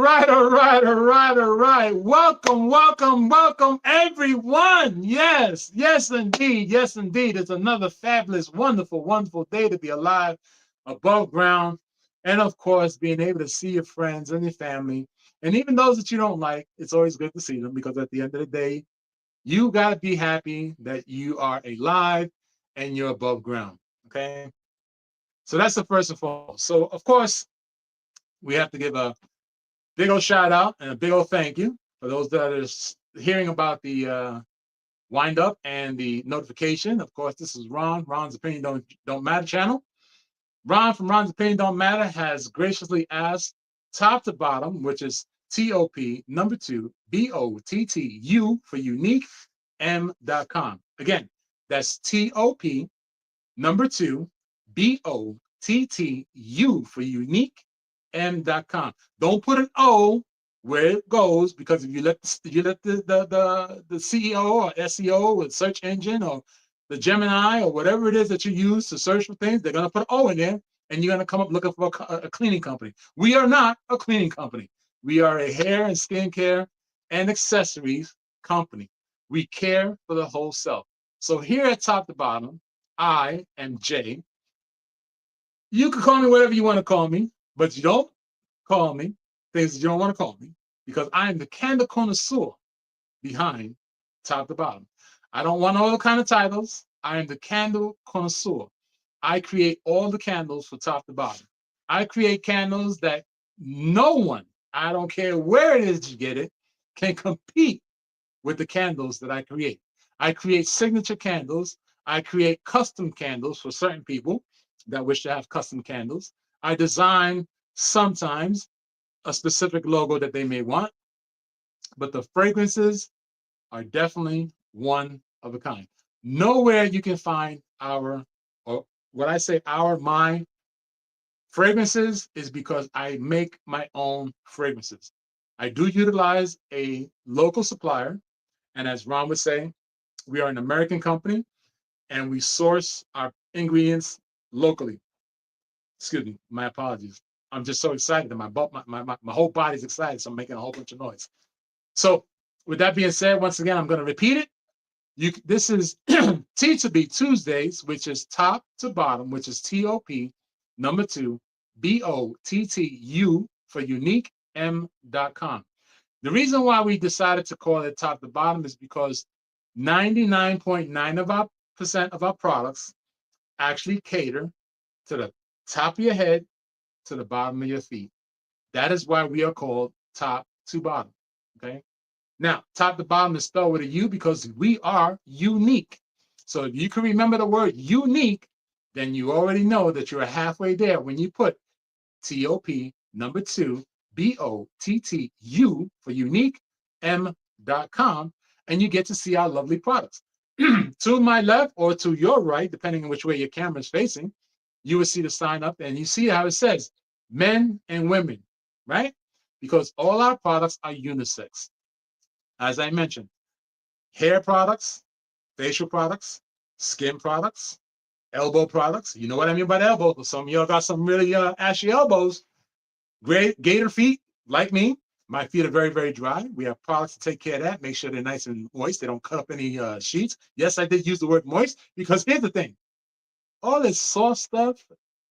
All right. Welcome, everyone. Yes, indeed. Yes, indeed. It's another fabulous, wonderful day to be alive, above ground, and of course, being able to see your friends and your family, and even those that you don't like. It's always good to see them because at the end of the day, you got to be happy that you are alive and you're above ground. Okay, so that's the first and foremost. So of course, we have to give a big old shout out and a big old thank you for those that are hearing about the wind up and the notification. Of course, this is Ron's Opinion Don't Matter channel. Ron from Ron's Opinion Don't Matter has graciously asked top to bottom, which is TOP number 2 BOTTU for unique M.com. Again, that's TOP number 2 BOTTU for unique M.com. Don't put an O where it goes, because if you let the CEO or SEO or search engine or the Gemini or whatever it is that you use to search for things, they're going to put an O in there and you're going to come up looking for a cleaning company. We are not a cleaning company. We are a hair and skincare and accessories company. We care for the whole self. So here at top to bottom, I am Jay. You can call me whatever you want to call me, but you don't call me things that you don't want to call me, because I am the candle connoisseur behind top to bottom. I don't want all the kind of titles. I am the candle connoisseur. I create all the candles for top to bottom. I create candles that no one, I don't care where it is you get it, can compete with the candles that I create. I create signature candles. I create custom candles for certain people that wish to have custom candles. I design sometimes a specific logo that they may want, but the fragrances are definitely one of a kind. Nowhere you can find or what I say, my fragrances is because I make my own fragrances. I do utilize a local supplier, and as Ron would say, we are an American company and we source our ingredients locally. Excuse me, my apologies. I'm just so excited that my whole body's excited, so I'm making a whole bunch of noise. So with that being said, once again, I'm going to repeat it. This is T2B Tuesdays, which is top to bottom, which is TOP number 2 BOTTU for unique M.com. The reason why we decided to call it top to bottom is because 99.9% of our products actually cater to the top of your head to the bottom of your feet. That is why we are called top to bottom. Okay. Now, top to bottom is spelled with a U because we are unique. So if you can remember the word unique, then you already know that you're halfway there when you put TOP number 2 BOTTU for unique M.com, and you get to see our lovely products. To my left or to your right, depending on which way your camera is facing, you will see the sign up and you see how it says men and women, right? Because all our products are unisex. As I mentioned, hair products, facial products, skin products, elbow products. You know what I mean by the elbow. Some of y'all got some really ashy elbows. Great gator feet, like me. My feet are very, very dry. We have products to take care of that. Make sure they're nice and moist. They don't cut up any sheets. Yes, I did use the word moist because here's the thing. All this soft stuff,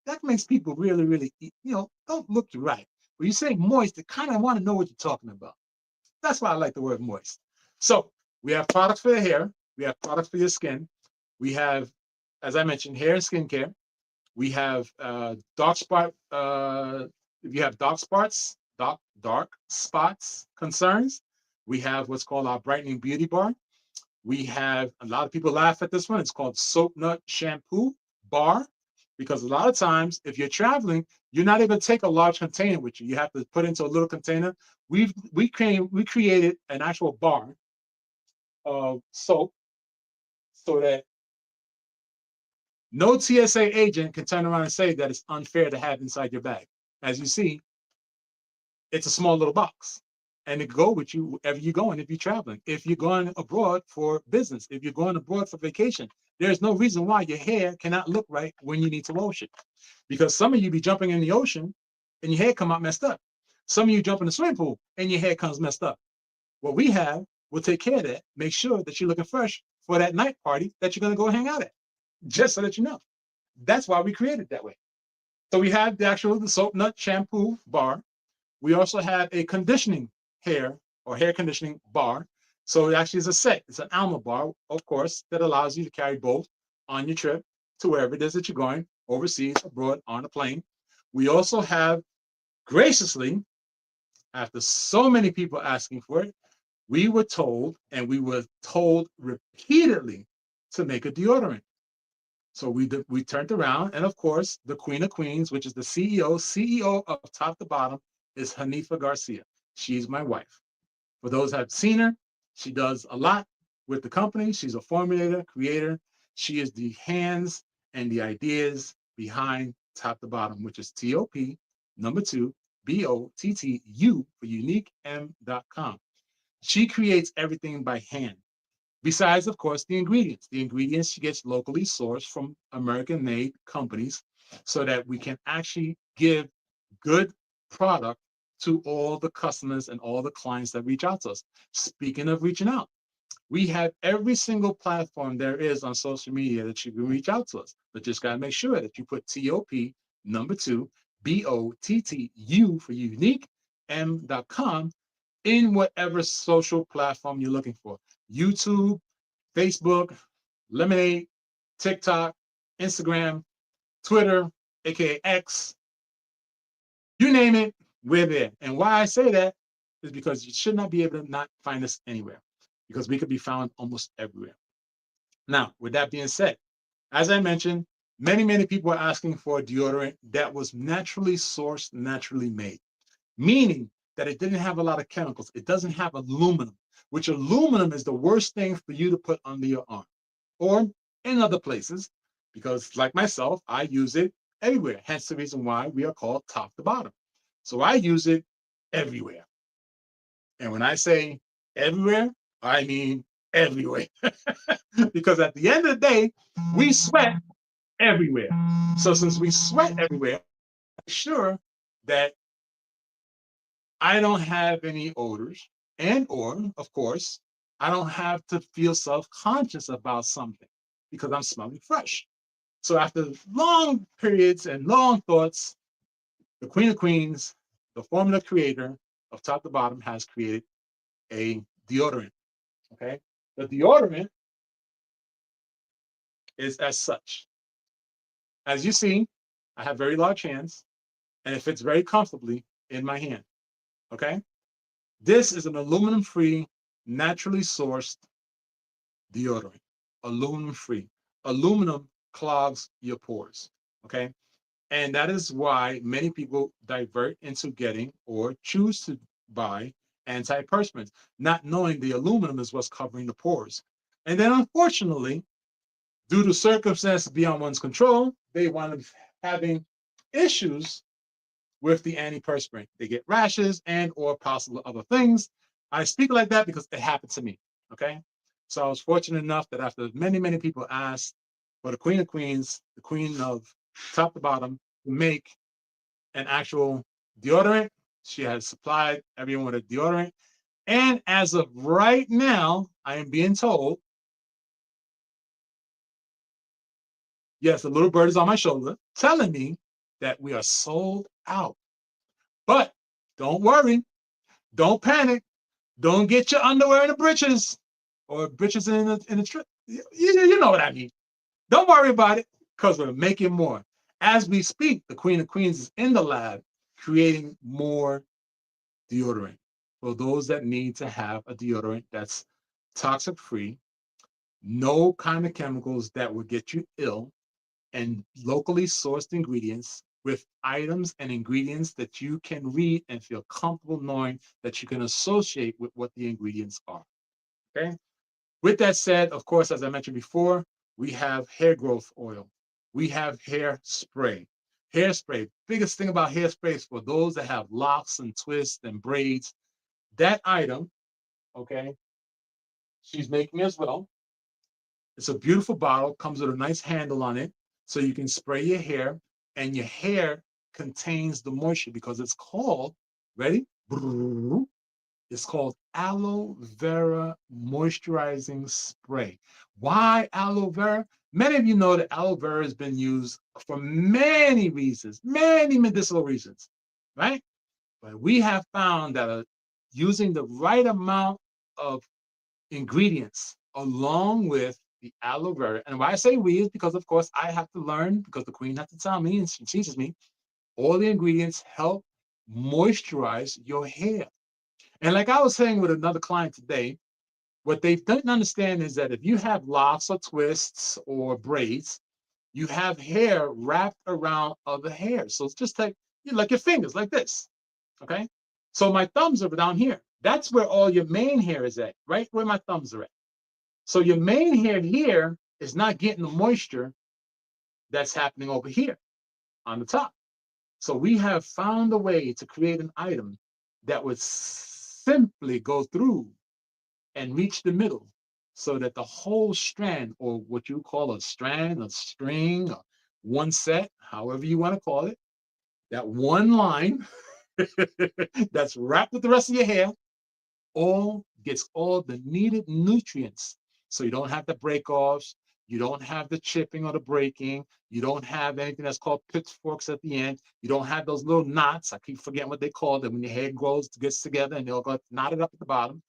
that makes people really, really, don't look right. When you say moist, they kind of want to know what you're talking about. That's why I like the word moist. So we have products for your hair. We have products for your skin. We have, as I mentioned, hair and skincare. We have dark spot. If you have dark spots concerns, we have what's called our brightening beauty bar. We have, a lot of people laugh at this one. It's called soap nut shampoo bar, because a lot of times if you're traveling, you're not able to take a large container with you. You have to put into a little container. We created an actual bar of soap so that no TSA agent can turn around and say that it's unfair to have inside your bag. As you see, it's a small little box, and it go with you wherever you're going if you're traveling. If you're going abroad for business, if you're going abroad for vacation, there's no reason why your hair cannot look right when you need to wash it. Because some of you be jumping in the ocean and your hair come out messed up. Some of you jump in the swimming pool and your hair comes messed up. What we have will take care of that. Make sure that you're looking fresh for that night party that you're going to go hang out at, just so that you know. That's why we created it that way. So we have the soap nut shampoo bar. We also have a conditioning hair or hair conditioning bar. So it actually is a set. It's an Alma bar, of course, that allows you to carry both on your trip to wherever it is that you're going, overseas, abroad, on a plane. We also have, graciously, after so many people asking for it, we were told, and we were told repeatedly, to make a deodorant. So we turned around, and of course, the Queen of Queens, which is the CEO of Top to Bottom, is Hanifa Garcia. She's my wife. For those that have seen her, she does a lot with the company. She's a formulator, creator. She is the hands and the ideas behind Top to Bottom, which is TOP, number 2, BOTTU for uniquem.com. She creates everything by hand. Besides, of course, the ingredients. The ingredients she gets locally sourced from American-made companies so that we can actually give good product to all the customers and all the clients that reach out to us. Speaking of reaching out, we have every single platform there is on social media that you can reach out to us. But just got to make sure that you put TOP, number 2, BOTTU for uniquem.com in whatever social platform you're looking for. YouTube, Facebook, Lemonade, TikTok, Instagram, Twitter, aka X, you name it, we're there. And why I say that is because you should not be able to not find us anywhere, because we could be found almost everywhere. Now, with that being said, as I mentioned, many people are asking for a deodorant that was naturally sourced, naturally made, meaning that it didn't have a lot of chemicals. It doesn't have aluminum, which aluminum is the worst thing for you to put under your arm or in other places, because like myself, I use it everywhere. Hence the reason why we are called Top to Bottom. So I use it everywhere. And when I say everywhere, I mean everywhere. Because at the end of the day, we sweat everywhere. So since we sweat everywhere, I'm sure that I don't have any odors, and or, of course, I don't have to feel self-conscious about something because I'm smelling fresh. So after long periods and long thoughts, the Queen of Queens, the formula creator of Top to Bottom, has created a deodorant. Okay. The deodorant is as such. As you see, I have very large hands and it fits very comfortably in my hand. Okay. This is an aluminum free, naturally sourced deodorant. Aluminum free. Aluminum clogs your pores. Okay. And that is why many people divert into getting or choose to buy antiperspirants, not knowing the aluminum is what's covering the pores. And then unfortunately, due to circumstances beyond one's control, they wind up having issues with the antiperspirant. They get rashes and or possible other things. I speak like that because it happened to me, okay? So I was fortunate enough that after many people asked for the Queen of Queens, the Queen of Top to Bottom, to make an actual deodorant. She has supplied everyone with a deodorant. And as of right now, I am being told, yes, the little bird is on my shoulder, telling me that we are sold out. But don't worry, don't panic, don't get your underwear in the britches or britches in the trip. You know what I mean. Don't worry about it because we're making more. As we speak, the Queen of Queens is in the lab creating more deodorant for those that need to have a deodorant that's toxic free, no kind of chemicals that will get you ill, and locally sourced ingredients with items and ingredients that you can read and feel comfortable knowing that you can associate with what the ingredients are. Okay. With that said, of course, as I mentioned before, we have hair growth oil. We have hair spray. Hairspray. Biggest thing about hairspray is for those that have locks and twists and braids. That item, okay, she's making as well. It's a beautiful bottle, comes with a nice handle on it, so you can spray your hair, and your hair contains the moisture because it's called Ready? It's called aloe vera moisturizing spray. Why aloe vera? Many of you know that aloe vera has been used for many reasons, many medicinal reasons, right? But we have found that using the right amount of ingredients along with the aloe vera, and why I say we is because, of course, I have to learn because the queen has to tell me and she teaches me, all the ingredients help moisturize your hair. And like I was saying with another client today, what they don't understand is that if you have locks or twists or braids, you have hair wrapped around other hair. So it's just like your fingers, like this. Okay. So my thumbs are down here. That's where all your main hair is at, right where my thumbs are at. So your main hair here is not getting the moisture that's happening over here on the top. So we have found a way to create an item that would simply go through and reach the middle so that the whole strand, or what you call a strand, a string, one set, however you want to call it, that one line that's wrapped with the rest of your hair, all gets all the needed nutrients. So you don't have the break offs, you don't have the chipping or the breaking, you don't have anything that's called pitchforks at the end, you don't have those little knots. I keep forgetting what they call them when your hair grows, gets together, and they'll go knotted up at the bottom.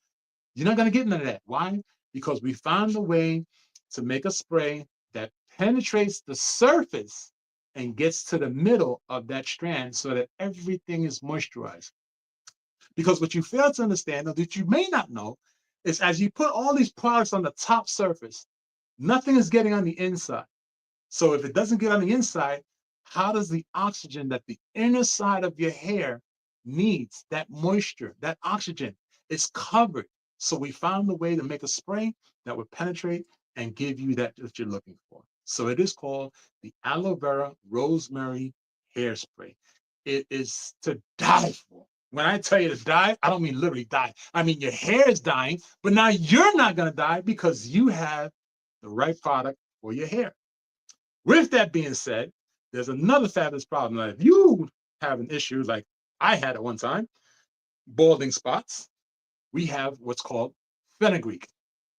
You're not going to get none of that. Why? Because we found a way to make a spray that penetrates the surface and gets to the middle of that strand so that everything is moisturized. Because what you fail to understand, or that you may not know, is as you put all these products on the top surface, nothing is getting on the inside. So if it doesn't get on the inside, how does the oxygen that the inner side of your hair needs, that moisture, that oxygen, is covered? So we found a way to make a spray that would penetrate and give you that you're looking for. So it is called the aloe vera rosemary hairspray. It is to die for. When I tell you to die, I don't mean literally die. I mean your hair is dying, but now you're not going to die because you have the right product for your hair. With that being said, there's another fabulous problem. Now, if you have an issue like I had at one time, balding spots, we have what's called fenugreek,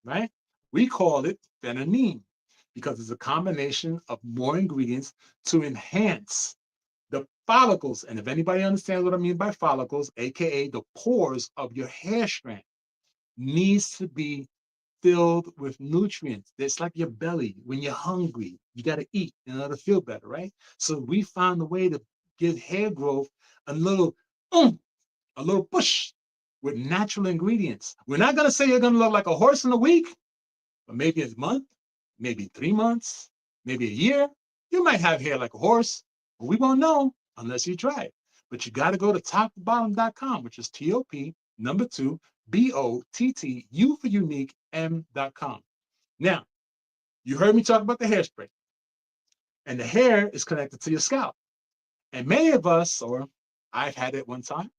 right? We call it phenanine because it's a combination of more ingredients to enhance the follicles. And if anybody understands what I mean by follicles, aka the pores of your hair strand, needs to be filled with nutrients. It's like your belly. When you're hungry, you got to eat in order to feel better, right? So we found a way to give hair growth a little, a little push with natural ingredients. We're not going to say you're going to look like a horse in a week, but maybe a month, maybe 3 months, maybe a year. You might have hair like a horse, but we won't know unless you try it. But you got to go to top2bottom.com, which is TOP, number 2, BOTTU for unique, M.com. Now, you heard me talk about the hairspray, and the hair is connected to your scalp. And many of us, or I've had it one time,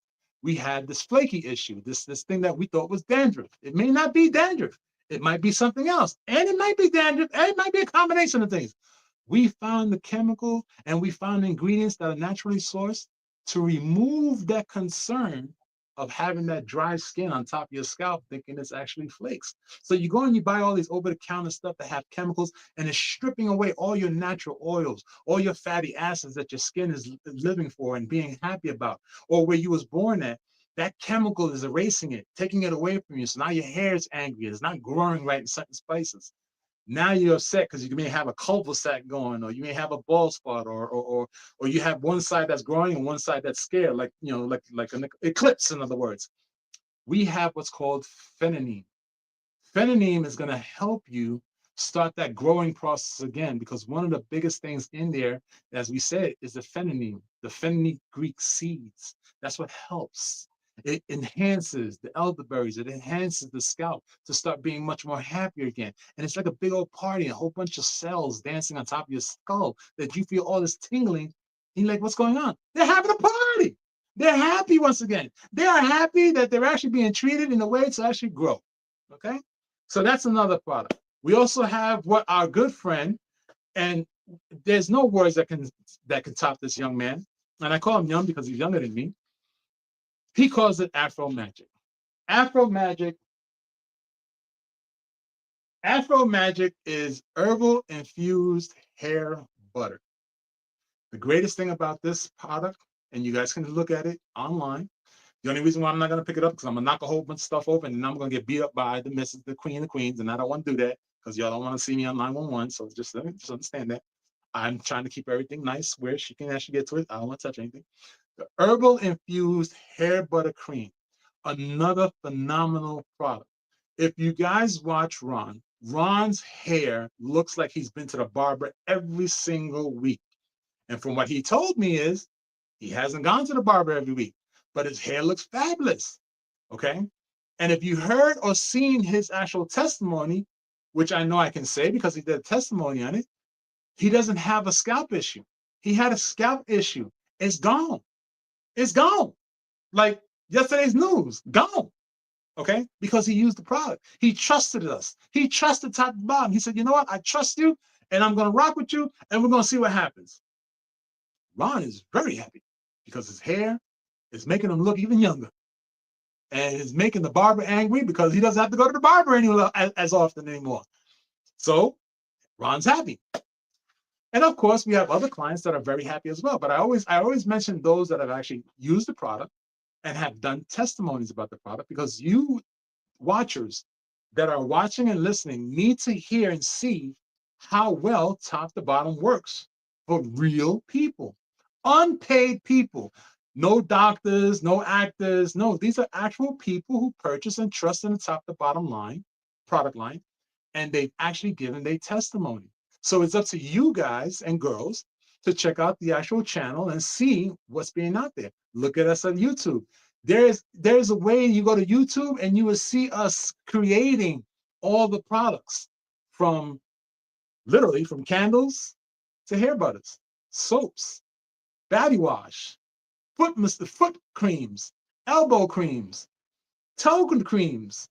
we had this flaky issue, this thing that we thought was dandruff. It may not be dandruff. It might be something else. And it might be dandruff, and it might be a combination of things. We found the chemical and we found ingredients that are naturally sourced to remove that concern of having that dry skin on top of your scalp, thinking it's actually flakes. So you go and you buy all these over-the-counter stuff that have chemicals, and it's stripping away all your natural oils, all your fatty acids that your skin is living for and being happy about, or where you was born at. That chemical is erasing it, taking it away from you. So now your hair is angry. It's not growing right in certain places. Now you're upset because you may have a cul-de-sac going, or you may have a bald spot, or you have one side that's growing and one side that's scared, like like an eclipse. In other words, we have what's called phenanine. Phenanine is going to help you start that growing process again, because one of the biggest things in there, as we said, is the fenugreek seeds. That's what helps. It enhances the elderberries. It enhances the scalp to start being much more happier again. And it's like a big old party, a whole bunch of cells dancing on top of your skull that you feel all this tingling. And you're like, what's going on? They're having a party. They're happy once again. They are happy that they're actually being treated in a way to actually grow. Okay? So that's another product. We also have what our good friend, and there's no words that can top this young man. And I call him young because he's younger than me. He calls it Afro Magic. Afro Magic. Afro Magic is herbal infused hair butter. The greatest thing about this product, and you guys can look at it online. The only reason why I'm not going to pick it up because I'm going to knock a whole bunch of stuff open and I'm going to get beat up by the missus, the queen of queens, and I don't want to do that because y'all don't want to see me on 911. So just understand that. I'm trying to keep everything nice where she can actually get to it. I don't want to touch anything. The herbal infused hair butter cream, another phenomenal product. If you guys watch Ron's hair looks like he's been to the barber every single week. And from what he told me is he hasn't gone to the barber every week, but his hair looks fabulous. Okay. And if you heard or seen his actual testimony, which I know I can say because he did a testimony on it, he doesn't have a scalp issue. He had a scalp issue. It's gone. It's gone. Like yesterday's news, gone. Okay. Because he used the product. He trusted us. He trusted top to bottom. He said, you know what? I trust you and I'm going to rock with you and we're going to see what happens. Ron is very happy because his hair is making him look even younger. And it's making the barber angry because he doesn't have to go to the barber anymore as often anymore. So Ron's happy. And of course, we have other clients that are very happy as well. But I always mention those that have actually used the product and have done testimonies about the product because you watchers that are watching and listening need to hear and see how well top to bottom works for real people, unpaid people. No doctors, no actors. No, these are actual people who purchase and trust in the top to bottom line, product line, and they've actually given their testimony. So it's up to you guys and girls to check out the actual channel and see what's being out there. Look at us on YouTube. There's a way you go to YouTube and you will see us creating all the products from literally from candles to hair butters, soaps, body wash, foot creams, elbow creams, toe creams,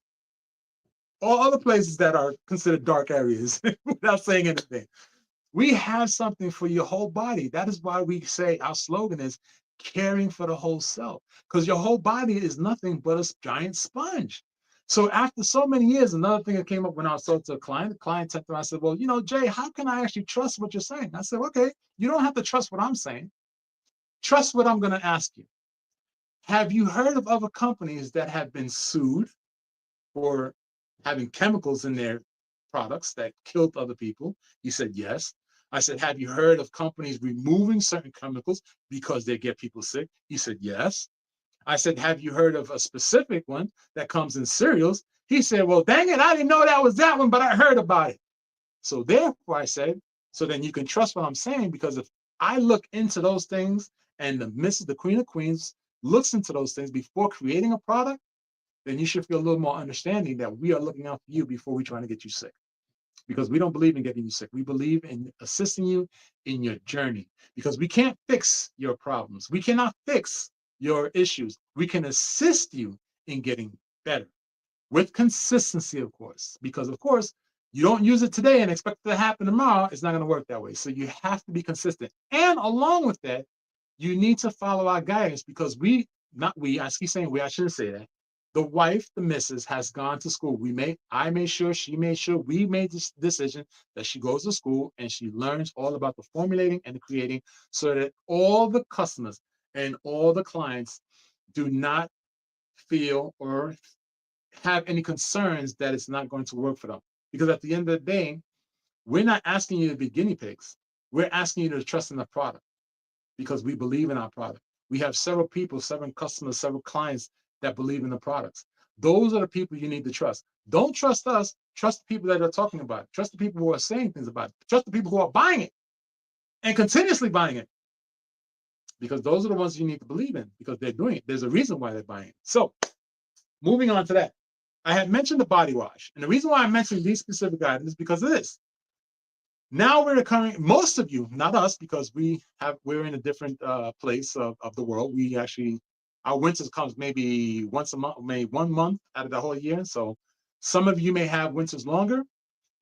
all other places that are considered dark areas without saying anything. We have something for your whole body. That is why we say our slogan is caring for the whole self, because your whole body is nothing but a giant sponge. So after so many years, another thing that came up when I was talking to a client, the client said to me, I said, well, you know, Jay, how can I actually trust what you're saying? I said, okay, you don't have to trust what I'm saying. Trust what I'm going to ask you. Have you heard of other companies that have been sued for having chemicals in their products that killed other people? He said, yes. I said, have you heard of companies removing certain chemicals because they get people sick? He said, yes. I said, have you heard of a specific one that comes in cereals? He said, well, dang it, I didn't know that was that one, but I heard about it. So therefore I said, so then you can trust what I'm saying, because if I look into those things and the Queen of Queens looks into those things before creating a product, then you should feel a little more understanding that we are looking out for you before we trying to get you sick. Because we don't believe in getting you sick. We believe in assisting you in your journey, because we can't fix your problems. We cannot fix your issues. We can assist you in getting better with consistency, of course, because of course, you don't use it today and expect it to happen tomorrow. It's not going to work that way. So you have to be consistent. And along with that, you need to follow our guidance, because I keep saying we, I shouldn't say that. The wife, the missus, has gone to school. I made sure, she made sure, we made this decision that she goes to school and she learns all about the formulating and the creating, so that all the customers and all the clients do not feel or have any concerns that it's not going to work for them. Because at the end of the day, we're not asking you to be guinea pigs. We're asking you to trust in the product, because we believe in our product. We have several people, several customers, several clients that believe in the products. Those are the people you need to trust. Don't trust us. Trust the people that are talking about it. Trust the people who are saying things about it. Trust the people who are buying it and continuously buying it, because those are the ones you need to believe in, because they're doing it. There's a reason why they're buying it. So moving on to that, I had mentioned the body wash. And the reason why I mentioned these specific items is because of this. Now we're coming, most of you, not us, because we're in a different place of the world. We actually, our winters comes maybe once a month, maybe 1 month out of the whole year. So some of you may have winters longer.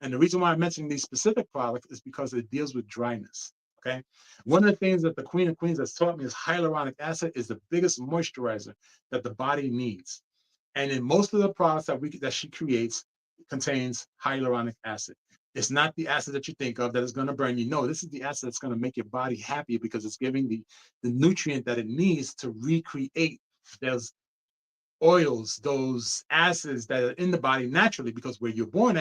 And the reason why I'm mentioning these specific products is because it deals with dryness. Okay. One of the things that the Queen of Queens has taught me is hyaluronic acid is the biggest moisturizer that the body needs. And in most of the products that she creates, it contains hyaluronic acid. It's not the acid that you think of that is going to burn you. No, this is the acid that's going to make your body happy because it's giving the nutrient that it needs to recreate those oils, those acids that are in the body naturally, because where you're born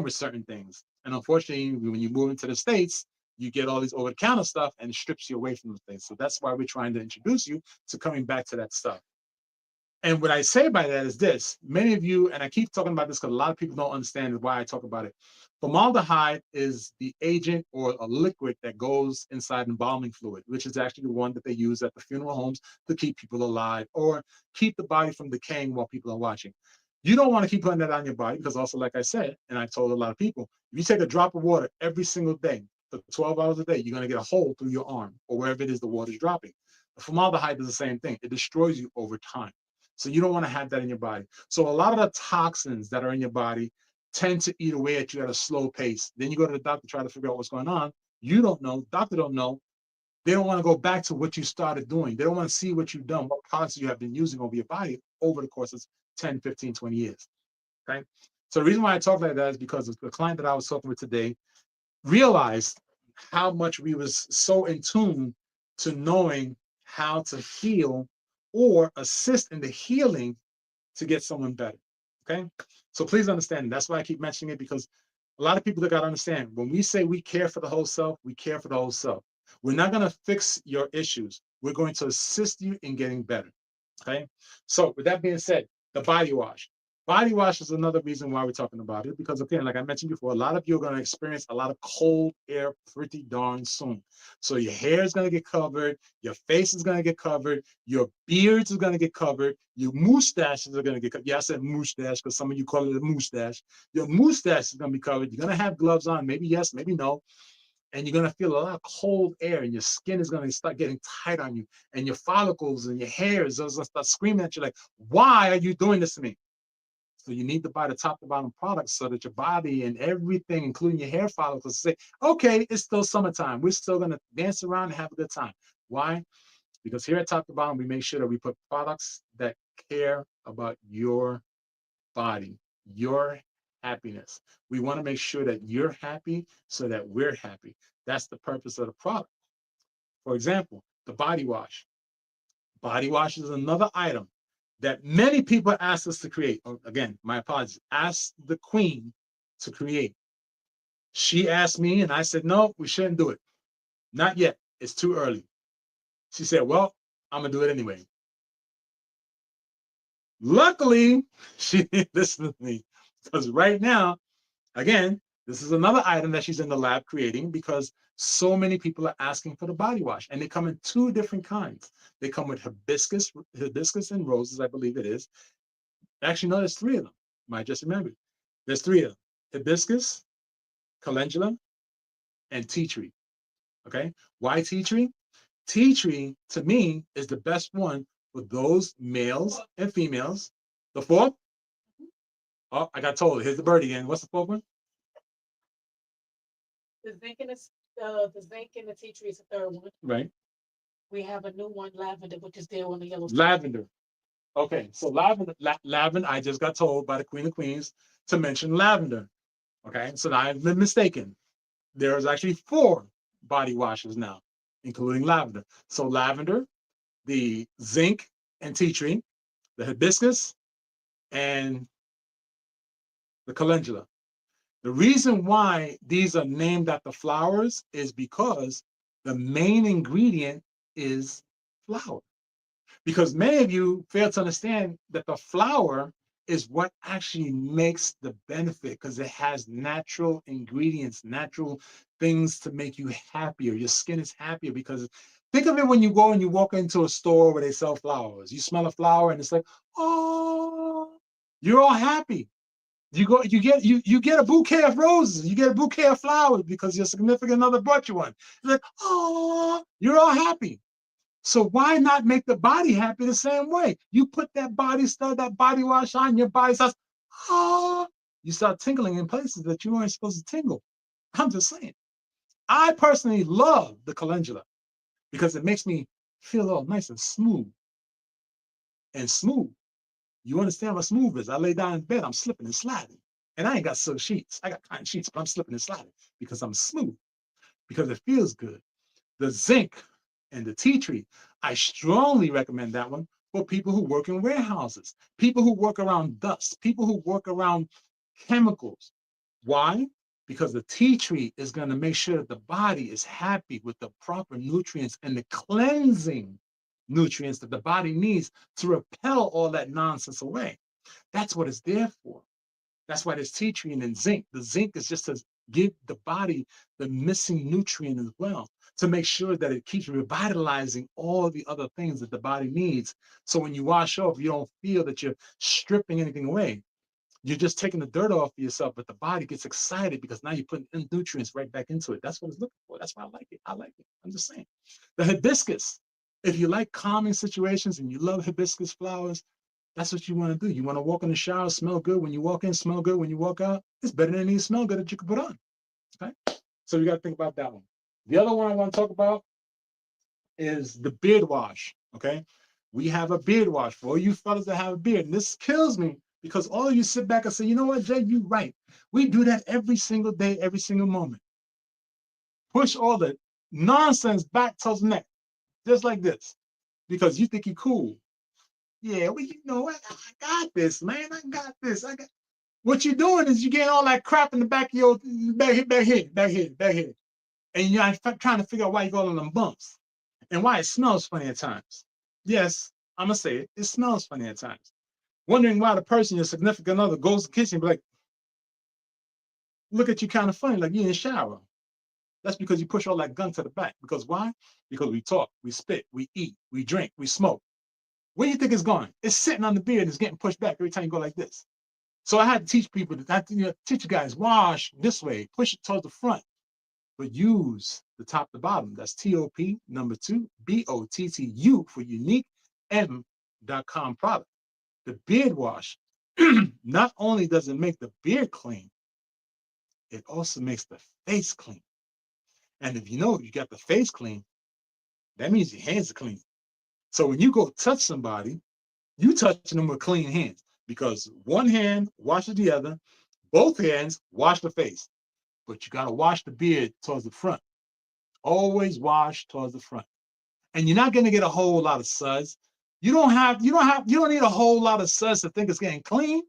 with certain things. And unfortunately, when you move into the States, you get all these over-the-counter stuff and it strips you away from the things. So that's why we're trying to introduce you to coming back to that stuff. And what I say by that is this: many of you, and I keep talking about this because a lot of people don't understand why I talk about it. Formaldehyde is the agent or a liquid that goes inside embalming fluid, which is actually the one that they use at the funeral homes to keep people alive or keep the body from decaying while people are watching. You don't want to keep putting that on your body because also, like I said, and I told a lot of people, if you take a drop of water every single day for 12 hours a day, you're going to get a hole through your arm or wherever it is the water is dropping. The formaldehyde is the same thing. It destroys you over time. So you don't want to have that in your body. So a lot of the toxins that are in your body tend to eat away at you at a slow pace. Then you go to the doctor, try to figure out what's going on. You don't know. Doctor don't know. They don't want to go back to what you started doing. They don't want to see what you've done, what products you have been using over your body over the course of 10, 15, 20 years. Okay. So the reason why I talk like that is because the client that I was talking with today realized how much we was so in tune to knowing how to heal or assist in the healing to get someone better. Okay. So please understand. That's why I keep mentioning it, because a lot of people that got to understand when we say we care for the whole self, we care for the whole self. We're not going to fix your issues. We're going to assist you in getting better. Okay. So with that being said, the body wash. Body wash is another reason why we're talking about it, because again, like I mentioned before, a lot of you are going to experience a lot of cold air pretty darn soon. So your hair is going to get covered, your face is going to get covered, your beards is going to get covered, your mustaches are going to get covered. Yeah, I said mustache because some of you call it a mustache. Your mustache is going to be covered. You're going to have gloves on, maybe yes, maybe no. And you're going to feel a lot of cold air, and your skin is going to start getting tight on you, and your follicles and your hair is going to start screaming at you like, why are you doing this to me? So you need to buy the top to bottom products so that your body and everything, including your hair follicles, say, okay, it's still summertime. We're still going to dance around and have a good time. Why? Because here at Top to Bottom, we make sure that we put products that care about your body, your happiness. We want to make sure that you're happy so that we're happy. That's the purpose of the product. For example, the body wash. Body wash is another item that many people ask us to create. Oh, again, my apologies. Ask the queen to create. She asked me, and I said, no, we shouldn't do it. Not yet. It's too early. She said, well, I'm going to do it anyway. Luckily, she didn't listen to me, because right now, again, this is another item that she's in the lab creating, because so many people are asking for the body wash, and they come in two different kinds. They come with hibiscus and roses, I believe it is. Actually, no, there's three of them. I just remembered. There's three of them: hibiscus, calendula, and tea tree. Okay, why tea tree? Tea tree to me is the best one for those males and females. The fourth, oh, I got told. Here's the bird again. What's the fourth one? The zinc and the zinc and the tea tree is the third one. Right. We have a new one, lavender, which is there on the yellow. Lavender. Okay, so lavender. I just got told by the Queen of Queens to mention lavender. Okay, so I've been mistaken. There is actually 4 body washes now, including lavender. So lavender, the zinc and tea tree, the hibiscus, and the calendula. The reason why these are named after flowers is because the main ingredient is flower. Because many of you fail to understand that the flower is what actually makes the benefit, because it has natural ingredients, natural things to make you happier. Your skin is happier because think of it when you go and you walk into a store where they sell flowers. You smell a flower and it's like, oh, you're all happy. You get a bouquet of roses, you get a bouquet of flowers because your significant other brought you one. It's like, oh, you're all happy. So why not make the body happy the same way? You put that body stuff, that body wash on, your body starts, oh, you start tingling in places that you weren't supposed to tingle. I'm just saying. I personally love the calendula because it makes me feel all nice and smooth. And smooth. You understand what smooth is? I lay down in bed, I'm slipping and sliding. And I ain't got silk sheets. I got cotton sheets, but I'm slipping and sliding because I'm smooth, because it feels good. The zinc and the tea tree, I strongly recommend that one for people who work in warehouses, people who work around dust, people who work around chemicals. Why? Because the tea tree is going to make sure that the body is happy with the proper nutrients and the cleansing nutrients that the body needs to repel all that nonsense away. That's what it's there for. That's why there's tea tree and then zinc. The zinc is just to give the body the missing nutrient as well, to make sure that it keeps revitalizing all the other things that the body needs. So when you wash off, you don't feel that you're stripping anything away. You're just taking the dirt off of yourself, but the body gets excited because now you're putting nutrients right back into it. That's what it's looking for. That's why I like it. I like it. I'm just saying. The hibiscus. If you like calming situations and you love hibiscus flowers, that's what you want to do. You want to walk in the shower, smell good when you walk in, smell good when you walk out. It's better than any smell good that you can put on. Okay. So you got to think about that one. The other one I want to talk about is the beard wash. Okay. We have a beard wash for all you fellas that have a beard. And this kills me because all of you sit back and say, you know what, Jay, you're right. We do that every single day, every single moment. Push all the nonsense back towards the neck, just like this, because you think you're cool. Yeah, well, you know what? I got this, man. I got this. I got. What you're doing is you're getting all that crap in the back of your back here, and you're trying to figure out why you got all them bumps and why it smells funny at times. Yes, I'm gonna say it. It smells funny at times. Wondering why the person, your significant other, goes to the kitchen and be like, look at you kind of funny, like you're in the shower. That's because you push all that gunk to the back. Because why? Because we talk, we spit, we eat, we drink, we smoke. Where do you think it's going? It's sitting on the beard and it's getting pushed back every time you go like this. So I had to teach people, teach you guys, wash this way, push it towards the front, but use the top to bottom. That's TOP number 2, BOTTU for unique M.com product. The beard wash, not only does it make the beard clean, it also makes the face clean. And if you know you got the face clean, that means your hands are clean. So when you go touch somebody, you touching them with clean hands because one hand washes the other, both hands wash the face, but you got to wash the beard towards the front. Always wash towards the front. And you're not going to get a whole lot of suds. You don't need a whole lot of suds to think it's getting clean.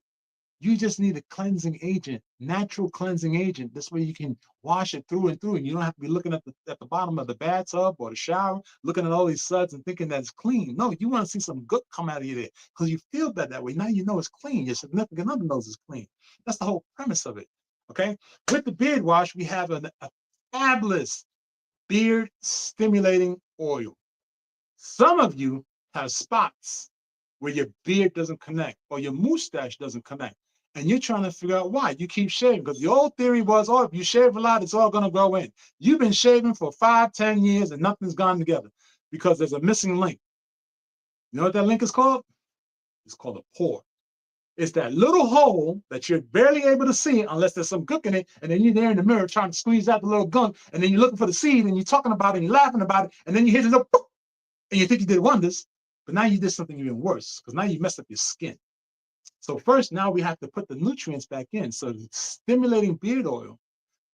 You just need a cleansing agent, natural cleansing agent. This way you can wash it through and through, and you don't have to be looking at the bottom of the bathtub or the shower, looking at all these suds and thinking that it's clean. No, you want to see some good come out of you there because you feel that way. Now you know it's clean. Your significant other knows it's clean. That's the whole premise of it. Okay. With the beard wash, we have a fabulous beard stimulating oil. Some of you have spots where your beard doesn't connect or your mustache doesn't connect. And you're trying to figure out why. You keep shaving because the old theory was, oh, if you shave a lot, it's all going to grow in. You've been shaving for 5, 10 years and nothing's gone together because there's a missing link. You know what that link is called? It's called a pore. It's that little hole that you're barely able to see unless there's some gunk in it. And then you're there in the mirror trying to squeeze out the little gunk. And then you're looking for the seed and you're talking about it and you're laughing about it. And then you hit it up and you think you did wonders. But now you did something even worse because now you messed up your skin. So first, now we have to put the nutrients back in. So stimulating beard oil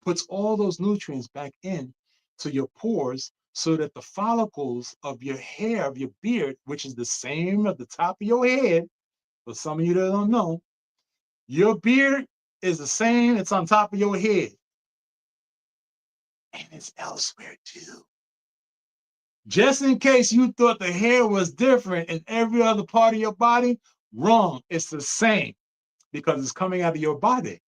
puts all those nutrients back in to your pores so that the follicles of your hair, of your beard, which is the same at the top of your head, for some of you that don't know, your beard is the same, it's on top of your head. And it's elsewhere too. Just in case you thought the hair was different in every other part of your body, wrong. It's the same because it's coming out of your body.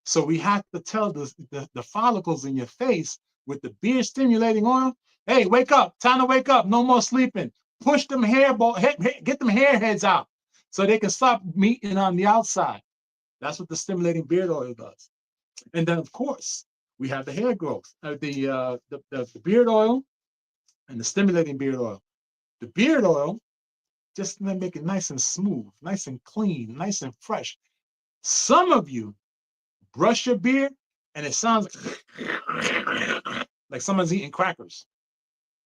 So we have to tell the follicles in your face with the beard stimulating oil, hey, wake up, time to wake up, no more sleeping. Push them get them hair heads out so they can stop meeting on the outside. That's what the stimulating beard oil does. And then, of course, we have the hair growth, the beard oil and the stimulating beard oil. The beard oil just to make it nice and smooth, nice and clean, nice and fresh. Some of you brush your beard and it sounds like someone's eating crackers.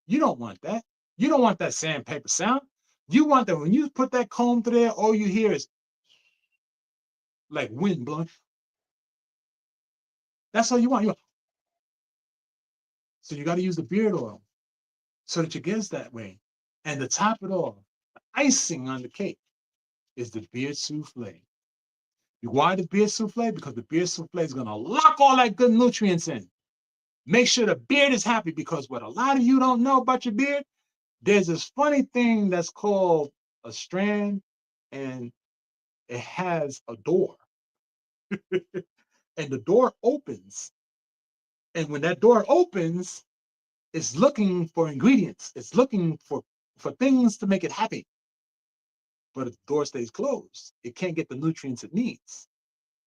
You don't want that. You don't want that sandpaper sound. You want that when you put that comb through there, all you hear is like wind blowing. That's all you want. So you got to use the beard oil so that your gets that way. And to top it all, the icing on the cake is the beard souffle. Why the beard souffle? Because the beard souffle is going to lock all that good nutrients in. Make sure the beard is happy, because what a lot of you don't know about your beard, there's this funny thing that's called a strand, and it has a door. And the door opens. And when that door opens, it's looking for ingredients. It's looking for things to make it happy. But if the door stays closed, it can't get the nutrients it needs.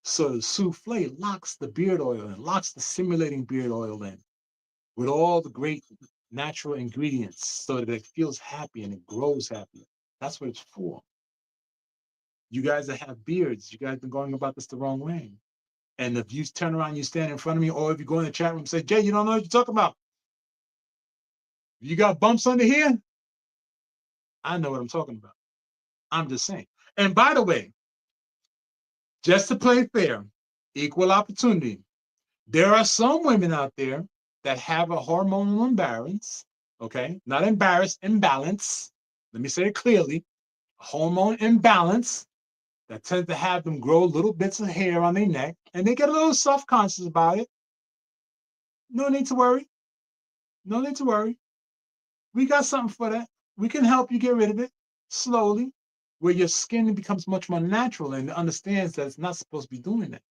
So the souffle locks the beard oil in, locks the stimulating beard oil in with all the great natural ingredients so that it feels happy and it grows happy. That's what it's for. You guys that have beards, you guys have been going about this the wrong way. And if you turn around, you stand in front of me, or if you go in the chat room and say, Jay, you don't know what you're talking about. You got bumps under here? I know what I'm talking about. I'm just saying. And by the way, just to play fair, equal opportunity, there are some women out there that have a hormonal imbalance, okay? Not embarrassed, imbalance. Let me say it clearly. A hormone imbalance that tends to have them grow little bits of hair on their neck, and they get a little self-conscious about it. No need to worry. No need to worry. We got something for that. We can help you get rid of it slowly, where your skin becomes much more natural and understands that it's not supposed to be doing that.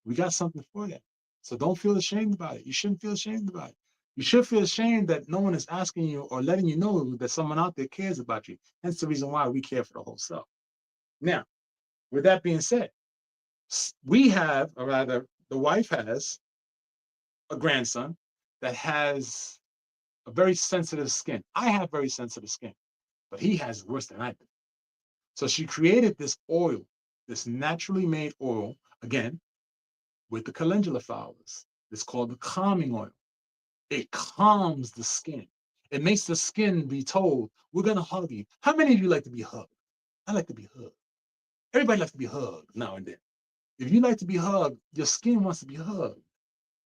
We got something for that. So don't feel ashamed about it. You shouldn't feel ashamed about it. You should feel ashamed that no one is asking you or letting you know that someone out there cares about you. That's the reason why we care for the whole self. Now, with that being said, we have, or rather, the wife has a grandson that has a very sensitive skin. I have very sensitive skin, but he has worse than I do. So she created this oil, this naturally made oil, again, with the calendula flowers. It's called the calming oil. It calms the skin. It makes the skin be told, we're going to hug you. How many of you like to be hugged? I like to be hugged. Everybody likes to be hugged now and then. If you like to be hugged, your skin wants to be hugged.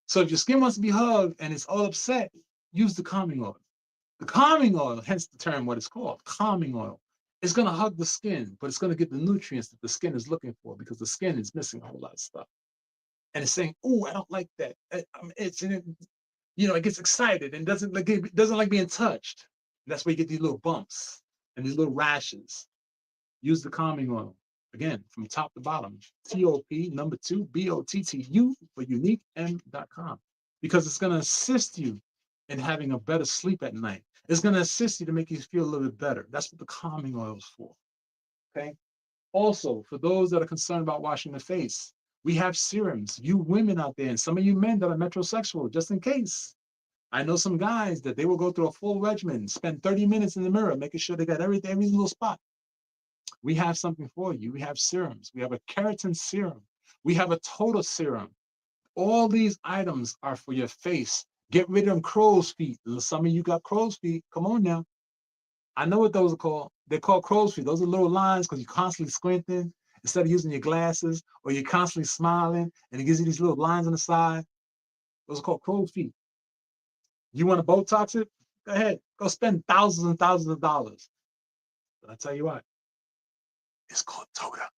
So if your skin wants to be hugged and it's all upset, use the calming oil. The calming oil, hence the term what it's called, calming oil. It's going to hug the skin, but it's going to get the nutrients that the skin is looking for, because the skin is missing a whole lot of stuff. And it's saying, oh, I don't like that. It gets excited and doesn't like being touched. And that's where you get these little bumps and these little rashes. Use the calming oil. Again, from top to bottom, TOP number 2, BOTTU for uniquem.com, because it's going to assist you in having a better sleep at night. It's going to assist you to make you feel a little bit better. That's what the calming oil is for. Okay. Also, for those that are concerned about washing the face, we have serums. You women out there, and some of you men that are metrosexual, just in case. I know some guys that they will go through a full regimen, spend 30 minutes in the mirror, making sure they got every little spot. We have something for you. We have serums. We have a keratin serum. We have a total serum. All these items are for your face. Get rid of them crow's feet. Some of you got crow's feet. Come on now. I know what those are called. They're called crow's feet. Those are little lines because you're constantly squinting instead of using your glasses, or you're constantly smiling and it gives you these little lines on the side. Those are called crow's feet. You want to Botox it? Go ahead. Go spend thousands and thousands of dollars. But I tell you what, it's called Toda.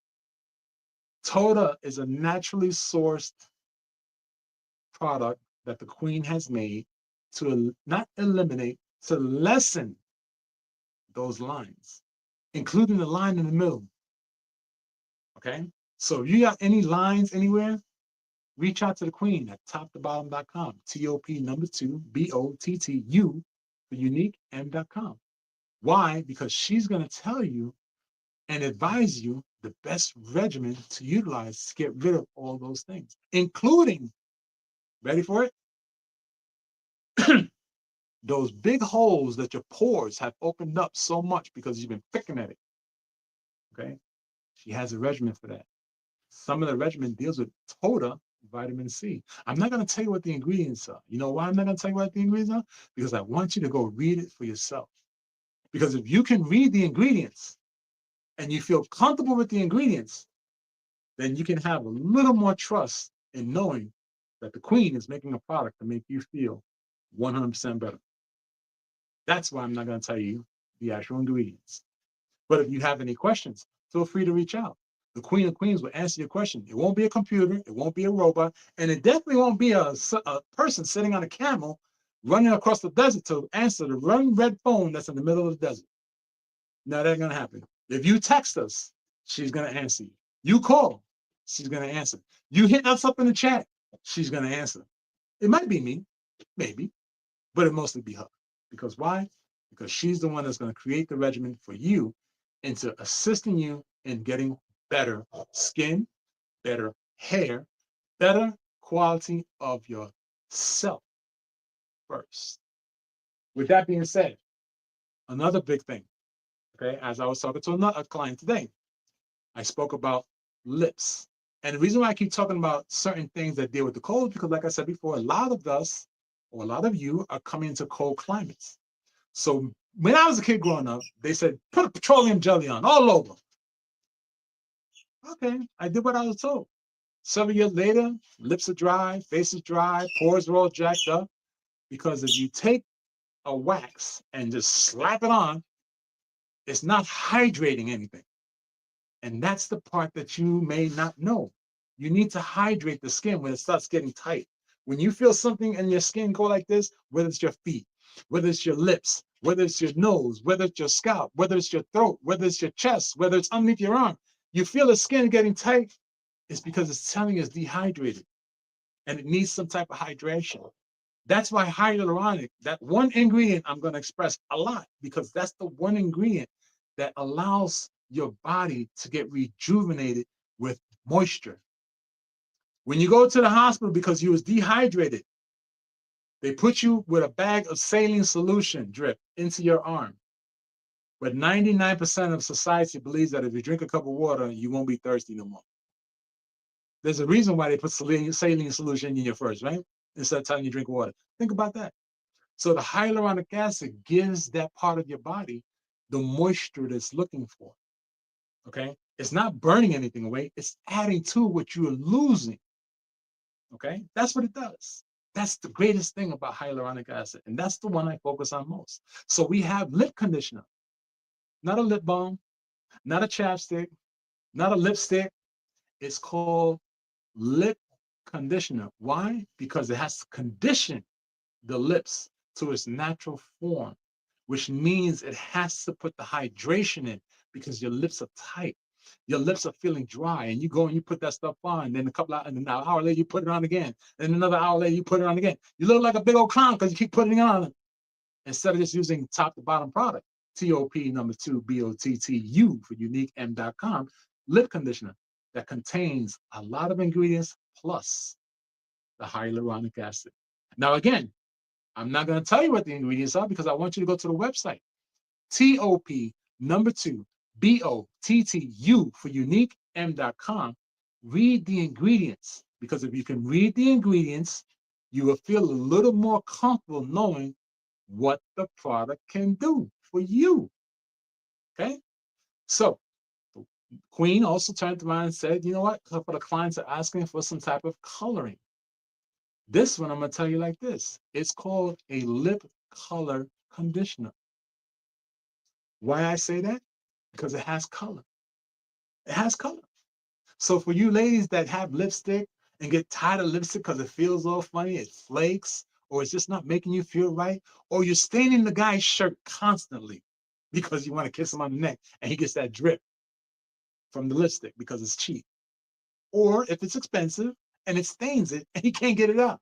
Toda is a naturally sourced product that the queen has made to not eliminate, to lessen those lines, including the line in the middle. Okay? So if you got any lines anywhere, reach out to the queen at toptobottom.com. TOP number 2, BOTTU for uniquem.com. Why? Because she's going to tell you and advise you the best regimen to utilize to get rid of all those things, including, ready for it? Those big holes that your pores have opened up so much because you've been picking at it. Okay? She has a regimen for that. Some of the regimen deals with Toda vitamin C. I'm not going to tell you what the ingredients are. You know why I'm not going to tell you what the ingredients are? Because I want you to go read it for yourself. Because if you can read the ingredients and you feel comfortable with the ingredients, then you can have a little more trust in knowing that the queen is making a product to make you feel 100% better. That's why I'm not going to tell you the actual ingredients. But if you have any questions, feel free to reach out. The Queen of Queens will answer your question. It won't be a computer, it won't be a robot, and it definitely won't be a person sitting on a camel running across the desert to answer the run red phone that's in the middle of the desert. No, that ain't gonna happen. If you text us, she's gonna answer you. You call, she's gonna answer. You hit us up in the chat, she's gonna answer. It might be me, maybe, but it mostly be her. Because why? Because she's the one that's gonna create the regimen for you into assisting you in getting better skin, better hair, better quality of your self first. With that being said, another big thing, okay, as I was talking to a client today, I spoke about lips. And the reason why I keep talking about certain things that deal with the cold, because like I said before, a lot of us or a lot of you are coming into cold climates. So when I was a kid growing up, they said, put a petroleum jelly on all over. Okay, I did what I was told. Several years later, lips are dry, face is dry, pores are all jacked up. Because if you take a wax and just slap it on, it's not hydrating anything. And that's the part that you may not know. You need to hydrate the skin when it starts getting tight. When you feel something in your skin go like this, whether it's your feet, whether it's your lips, whether it's your nose, whether it's your scalp, whether it's your throat, whether it's your chest, whether it's underneath your arm, you feel the skin getting tight, it's because it's telling you it's dehydrated and it needs some type of hydration. That's why hyaluronic, that one ingredient I'm going to express a lot, because that's the one ingredient that allows your body to get rejuvenated with moisture. When you go to the hospital because you was dehydrated, they put you with a bag of saline solution drip into your arm. But 99% of society believes that if you drink a cup of water, you won't be thirsty no more. There's a reason why they put saline solution in you first, right? Instead of telling you drink water. Think about that. So the hyaluronic acid gives that part of your body the moisture that's looking for. Okay? It's not burning anything away, it's adding to what you are losing. Okay? That's what it does. That's the greatest thing about hyaluronic acid. And that's the one I focus on most. So we have lip conditioner, not a lip balm, not a chapstick, not a lipstick. It's called lip conditioner. Why? Because it has to condition the lips to its natural form, which means it has to put the hydration in because your lips are tight. Your lips are feeling dry, and you go and you put that stuff on. Then an hour later, you put it on again. And another hour later, you put it on again. You look like a big old clown because you keep putting it on instead of just using top to bottom product. TOP number 2 BOTTU for uniquem.com lip conditioner that contains a lot of ingredients plus the hyaluronic acid. Now, again, I'm not going to tell you what the ingredients are because I want you to go to the website. TOP number 2 BOTTU for uniquem.com. Read the ingredients, because if you can read the ingredients, you will feel a little more comfortable knowing what the product can do for you. Okay? So, the Queen also turned around and said, you know what? A couple of clients are asking for some type of coloring. This one, I'm going to tell you like this. It's called a lip color conditioner. Why I say that? Because it has color. It has color. So for you ladies that have lipstick and get tired of lipstick because it feels all funny, it flakes, or it's just not making you feel right, or you're staining the guy's shirt constantly because you want to kiss him on the neck and he gets that drip from the lipstick because it's cheap. Or if it's expensive and it stains it and he can't get it out.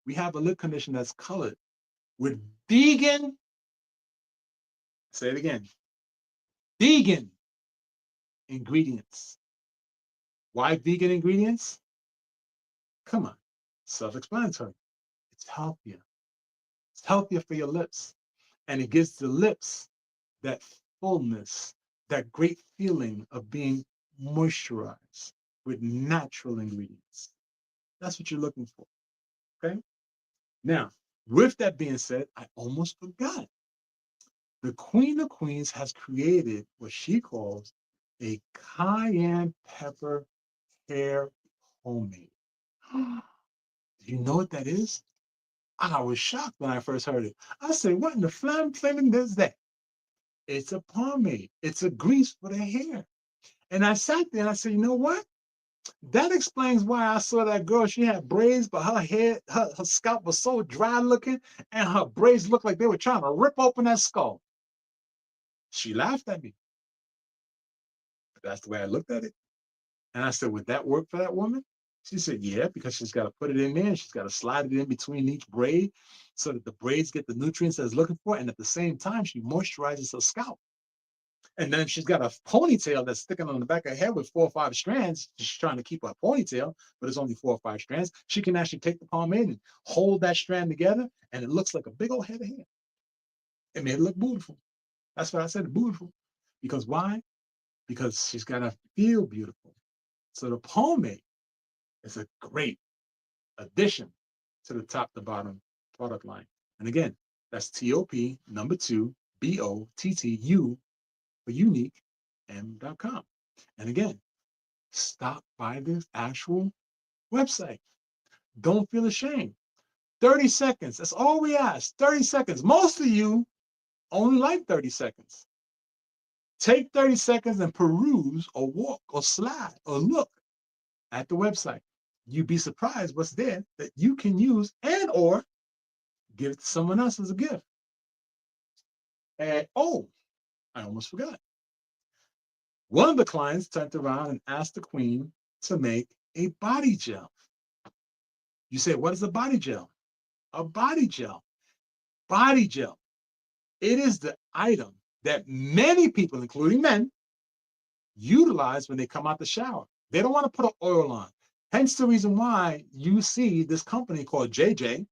We have a lip conditioner that's colored with vegan, say it again, vegan ingredients. Why vegan ingredients? Come on, self-explanatory. It's healthier. It's healthier for your lips. And it gives the lips that fullness, that great feeling of being moisturized with natural ingredients. That's what you're looking for. Okay. Now, with that being said, I almost forgot. The Queen of Queens has created what she calls a cayenne pepper hair pomade. Do you know what that is? I was shocked when I first heard it. I said, what in the flaming does that? It's a pomade. It's a grease for the hair. And I sat there and I said, you know what? That explains why I saw that girl. She had braids, but her head, her scalp was so dry looking, and her braids looked like they were trying to rip open that skull. She laughed at me. But that's the way I looked at it. And I said, would that work for that woman? She said, yeah, because she's got to put it in there and she's got to slide it in between each braid so that the braids get the nutrients that it's looking for. And at the same time, she moisturizes her scalp. And then she's got a ponytail that's sticking on the back of her head with 4 or 5 strands. She's trying to keep her ponytail, but it's only 4 or 5 strands. She can actually take the pomade and hold that strand together, and it looks like a big old head of hair. It made it look beautiful. That's why I said beautiful. Because why? Because she's got to feel beautiful. So the pomade is a great addition to the top to bottom product line. And again, that's TOP number 2 BOTTU for unique m.com. And again, stop by the actual website. Don't feel ashamed. 30 seconds. That's all we ask. 30 seconds. Most of you only like 30 seconds. Take 30 seconds and peruse or walk or slide or look at the website. You'd be surprised what's there that you can use and or give it to someone else as a gift. And oh, I almost forgot. One of the clients turned around and asked the queen to make a body gel. You say, what is a body gel? A body gel. Body gel. It is the item that many people, including men, utilize when they come out the shower. They don't want to put an oil on. Hence the reason why you see this company called JJ,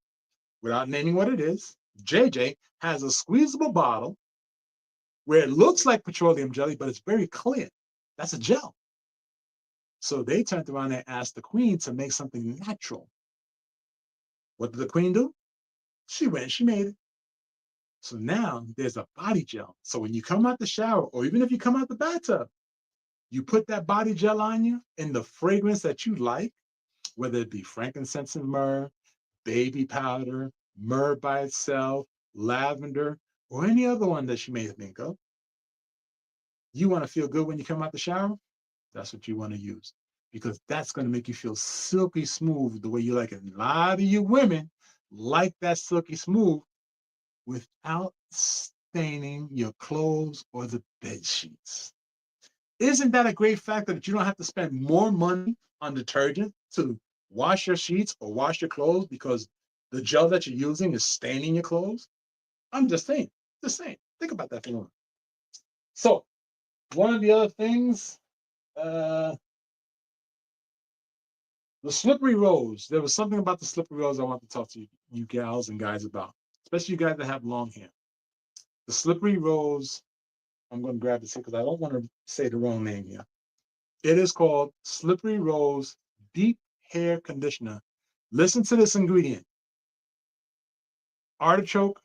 without naming what it is, JJ has a squeezable bottle where it looks like petroleum jelly, but it's very clear. That's a gel. So they turned around and asked the queen to make something natural. What did the queen do? She went and she made it. So now there's a body gel. So when you come out the shower, or even if you come out the bathtub, you put that body gel on you in the fragrance that you like, whether it be frankincense and myrrh, baby powder, myrrh by itself, lavender, or any other one that you may think of. You want to feel good when you come out the shower? That's what you want to use, because that's going to make you feel silky smooth the way you like it. A lot of you women like that silky smooth without staining your clothes or the bed sheets. Isn't that a great factor that you don't have to spend more money on detergent to wash your sheets or wash your clothes because the gel that you're using is staining your clothes? I'm just saying. Think about that for a moment. So one of the other things, the slippery rose. There was something about the slippery rose I want to talk to you gals and guys about, especially you guys that have long hair. The slippery rose, I'm going to grab this here because I don't want to say the wrong name here. It is called Slippery Rose Deep Hair Conditioner. Listen to this ingredient: artichoke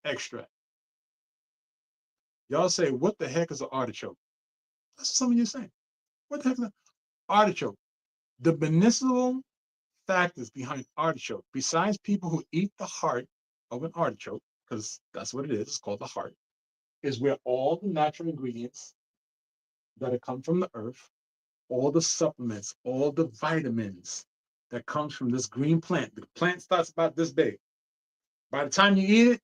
extract. Y'all say, what the heck is an artichoke? That's what some of you saying. What the heck is an artichoke? The medicinal factors behind artichoke, besides people who eat the heart of an artichoke, because that's what it is, it's called the heart, is where all the natural ingredients that come from the earth, all the supplements, all the vitamins that comes from this green plant. The plant starts about this big. By the time you eat it,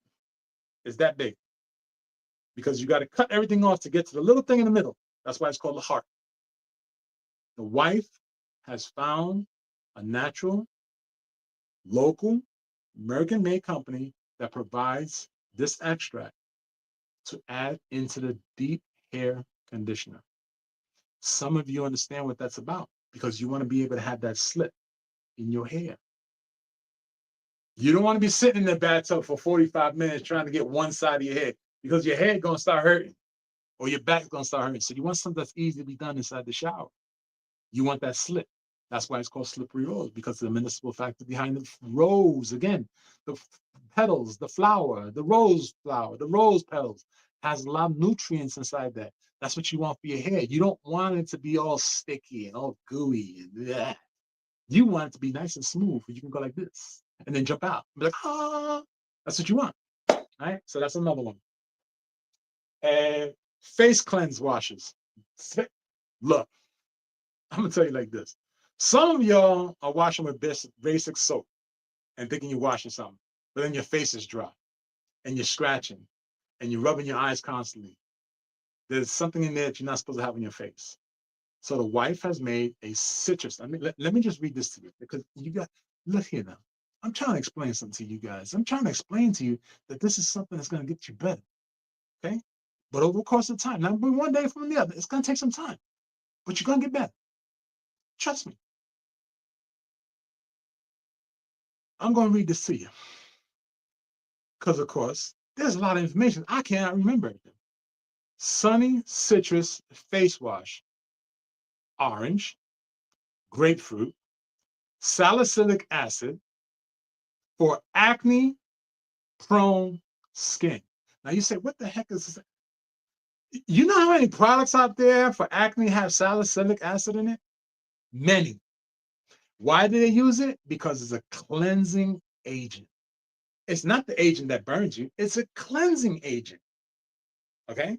it's that big. Because you got to cut everything off to get to the little thing in the middle. That's why it's called the heart. The wife has found a natural, local, American-made company that provides this extract to add into the deep hair conditioner. Some of you understand what that's about because you want to be able to have that slip in your hair. You don't want to be sitting in the bathtub for 45 minutes trying to get one side of your head because your head going to start hurting or your back's going to start hurting. So you want something that's easy to be done inside the shower. You want that slip. That's why it's called slippery rose, because of the medicinal factor behind the rose. Again, the petals, the flower, the rose flower, the rose petals has a lot of nutrients inside that. That's what you want for your hair. You don't want it to be all sticky and all gooey and bleh. You want it to be nice and smooth, where you can go like this and then jump out. Be like, ah, that's what you want. Right? So that's another one. And face cleanse washes. Look, I'm gonna tell you like this. Some of y'all are washing with basic soap and thinking you're washing something, but then your face is dry and you're scratching and you're rubbing your eyes constantly. There's something in there that you're not supposed to have on your face. So the wife has made a citrus. I mean, let me just read this to you, because you got, look here now. I'm trying to explain something to you guys. I'm trying to explain to you that this is something that's going to get you better. Okay. But over the course of time, not one day from the other, it's going to take some time, but you're going to get better. Trust me. I'm going to read this to you because, of course, there's a lot of information. I cannot remember it. Sunny Citrus Face Wash. Orange, grapefruit, salicylic acid for acne prone skin. Now you say, what the heck is this? You know how many products out there for acne have salicylic acid in it? Many. Why do they use it? Because it's a cleansing agent. It's not the agent that burns you, it's a cleansing agent. Okay?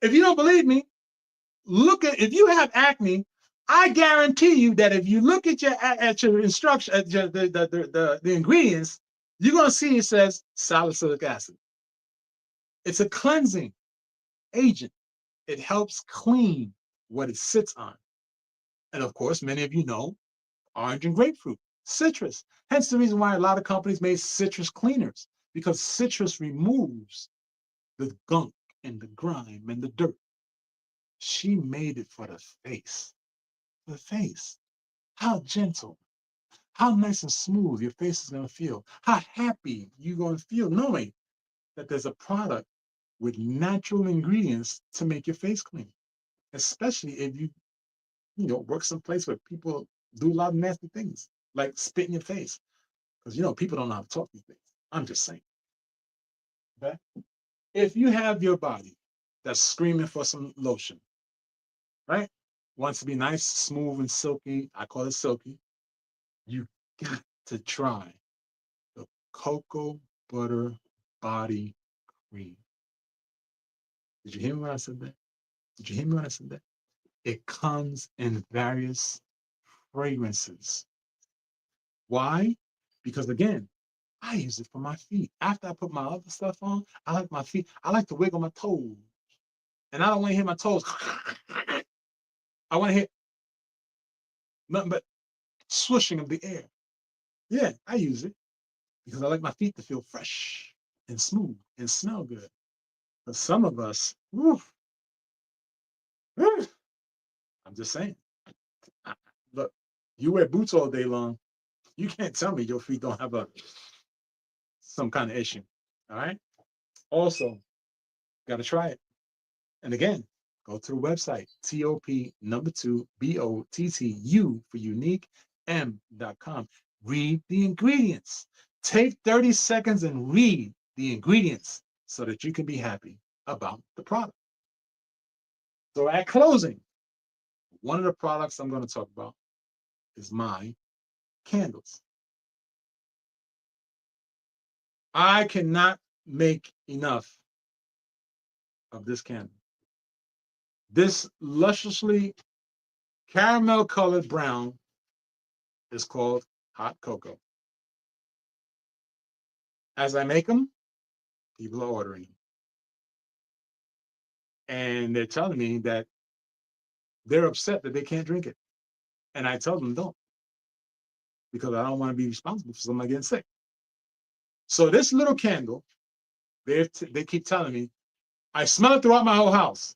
If you don't believe me, look at, if you have acne, I guarantee you that if you look at your instruction, at the ingredients, you're gonna see it says salicylic acid. It's a cleansing agent. It helps clean what it sits on. And of course, many of you know orange and grapefruit, citrus. Hence the reason why a lot of companies made citrus cleaners, because citrus removes the gunk and the grime and the dirt. She made it for the face. The face. How gentle, how nice and smooth your face is going to feel. How happy you're going to feel knowing that there's a product with natural ingredients to make your face clean. Especially if you work someplace where people do a lot of nasty things, like spit in your face. Because people don't know how to talk these days. I'm just saying. Okay? If you have your body that's screaming for some lotion, right? Wants to be nice, smooth, and silky. I call it silky. You got to try the cocoa butter body cream. Did you hear me when I said that? Did you hear me when I said that? It comes in various fragrances. Why? Because again, I use it for my feet. After I put my other stuff on, I like my feet. I like to wiggle my toes. And I don't want to hear my toes. I want to hear nothing but swishing of the air. Yeah, I use it because I like my feet to feel fresh and smooth and smell good. But some of us, woof, woof, I'm just saying. Look, you wear boots all day long. You can't tell me your feet don't have some kind of issue. All right. Also, got to try it. And again, go to the website, TOP number 2 BOTTU for unique M.com. Read the ingredients. Take 30 seconds and read the ingredients so that you can be happy about the product. So at closing, one of the products I'm going to talk about is my candles. I cannot make enough of this candle. This lusciously caramel colored brown is called hot cocoa. As I make them, people are ordering them. And they're telling me that they're upset that they can't drink it. And I tell them don't, because I don't want to be responsible for somebody getting sick. So this little candle, they keep telling me, I smell it throughout my whole house.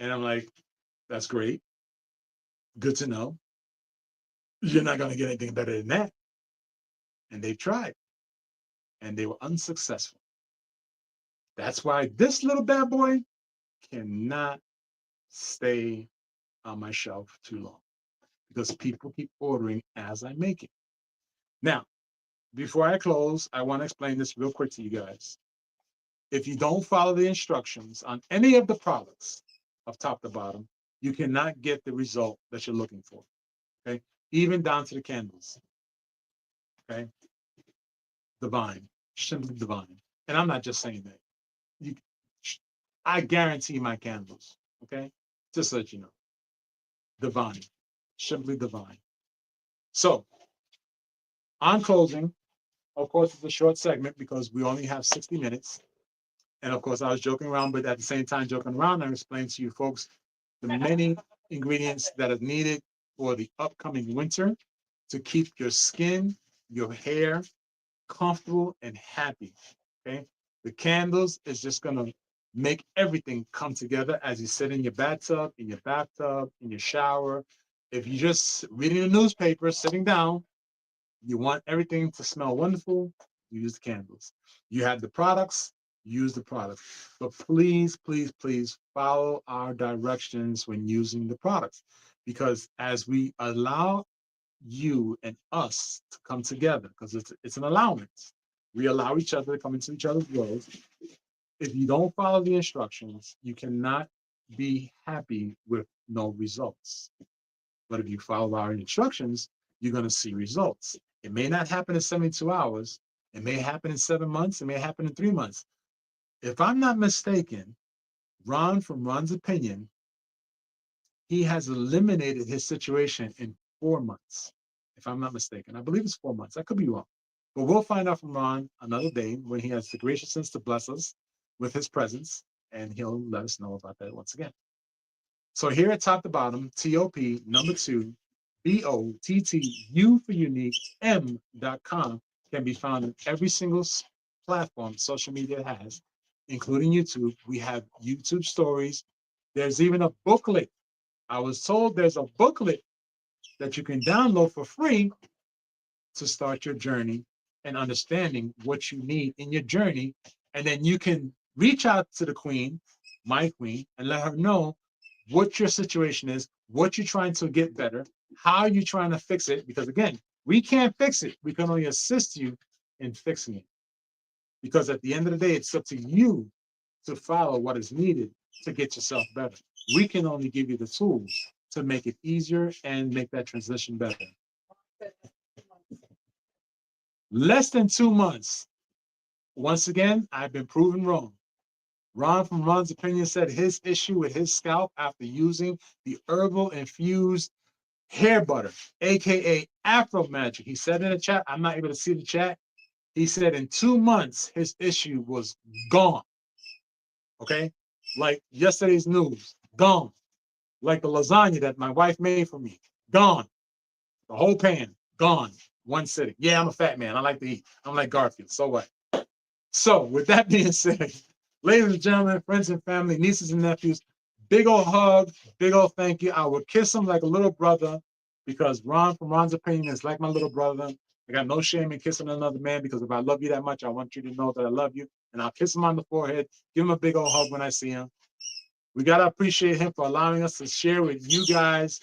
And I'm like, that's great. Good to know. You're not going to get anything better than that. And they've tried. And they were unsuccessful. That's why this little bad boy cannot stay on my shelf too long. because people keep ordering as I make it. Now, before I close, I want to explain this real quick to you guys. If you don't follow the instructions on any of the products of top to bottom, you cannot get the result that you're looking for. Okay, even down to the candles. Okay, divine, simply divine. And I'm not just saying that. You, I guarantee my candles. Okay, just so that you know, divine, simply divine. So on closing, of course, it's a short segment because we only have 60 minutes. And of course, I was joking around, but at the same time, joking around, I explained to you folks the many ingredients that are needed for the upcoming winter to keep your skin, your hair comfortable and happy. Okay. The candles is just going to make everything come together as you sit in your bathtub, in your shower. If you're just reading the newspaper, sitting down, you want everything to smell wonderful, use the candles. You have the products, use the products. But please, please, please follow our directions when using the products. Because as we allow you and us to come together, because it's an allowance, we allow each other to come into each other's worlds. If you don't follow the instructions, you cannot be happy with no results. But if you follow our instructions, you're going to see results. It may not happen in 72 hours. It may happen in 7 months. It may happen in 3 months. If I'm not mistaken, Ron from Ron's Opinion, he has eliminated his situation in 4 months. If I'm not mistaken, I believe it's 4 months. I could be wrong. But we'll find out from Ron another day when he has the graciousness to bless us with his presence, and he'll let us know about that once again. So here at top to bottom, TOP number 2, BOTTU for unique, M.com can be found in every single platform social media has, including YouTube. We have YouTube stories. There's even a booklet. I was told there's a booklet that you can download for free to start your journey and understanding what you need in your journey. And then you can reach out to the queen, my queen, and let her know what your situation is, what you're trying to get better, how you're trying to fix it. Because again, we can't fix it. We can only assist you in fixing it. Because at the end of the day, it's up to you to follow what is needed to get yourself better. We can only give you the tools to make it easier and make that transition better. Less than 2 months. Once again, I've been proven wrong. Ron from Ron's Opinion said his issue with his scalp after using the herbal infused hair butter, aka Afro Magic. He said in the chat, I'm not able to see the chat. He said in 2 months, his issue was gone. Okay? Like yesterday's news, gone. Like the lasagna that my wife made for me, gone. The whole pan, gone. One sitting. Yeah, I'm a fat man. I like to eat. I'm like Garfield. So what? So with that being said, ladies and gentlemen, friends and family, nieces and nephews, big old hug, big old thank you. I would kiss him like a little brother because Ron from Ron's Opinion is like my little brother. I got no shame in kissing another man because if I love you that much, I want you to know that I love you. And I'll kiss him on the forehead, give him a big old hug when I see him. We got to appreciate him for allowing us to share with you guys